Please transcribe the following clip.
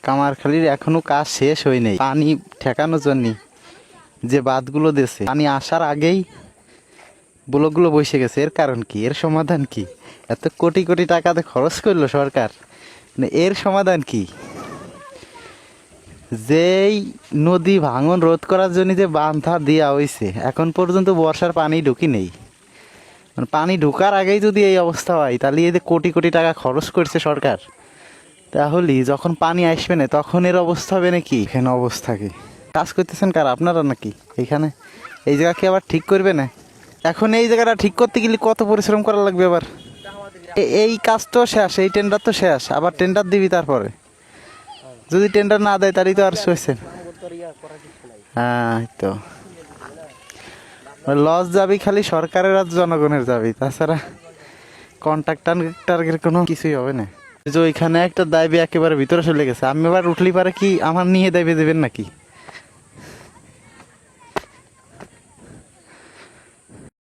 কামারখালীর এখনো কাজ শেষ হয় নাই। পানি ঠেকানোর জন্য যে বাঁধগুলো দিয়েছে, পানি আসার আগেই ব্লকগুলো বসে গেছে। এর কারণ কি? এর সমাধান কি? এত কোটি কোটি টাকাতে খরচ করলো সরকার, এর সমাধান কি? যেই নদী ভাঙন রোধ করার জন্য যে বাঁধা দেওয়া হয়েছে, এখন পর্যন্ত বর্ষার পানি ঢুকি নেই। পানি ঢোকার আগেই যদি এই অবস্থা হয়, তাহলে এই যে কোটি কোটি টাকা খরচ করছে সরকার, তাহলে যখন পানি আসবে না তখন এর অবস্থা হবে নাকি? এখানে অবস্থা কি? কাজ করতেছেন কার? আপনারা নাকি? এখানে এই জায়গা কি আবার ঠিক করবে না? এখন এই জায়গাটা ঠিক করতে গেলে কত পরিশ্রম করা লাগবে আবার? এই কাজ তো শেষ, এই টেন্ডার তো শেষ, আবার টেন্ডার দিবি তারপরে। যদি টেন্ডার না দেয় তাহলে তো আর সইছে। হ্যাঁ, তো লস যাবি খালি সরকারের আর জনগণের যাবি, তাছাড়া কন্ট্রাক্টরের কোনো কিছুই হবে না। যে ওইখানে একটা দাবি একেবারে ভিতরে চলে গেছে, আমি এবার উঠলি পারে কি আমার নিয়ে দাবি দেবেন নাকি?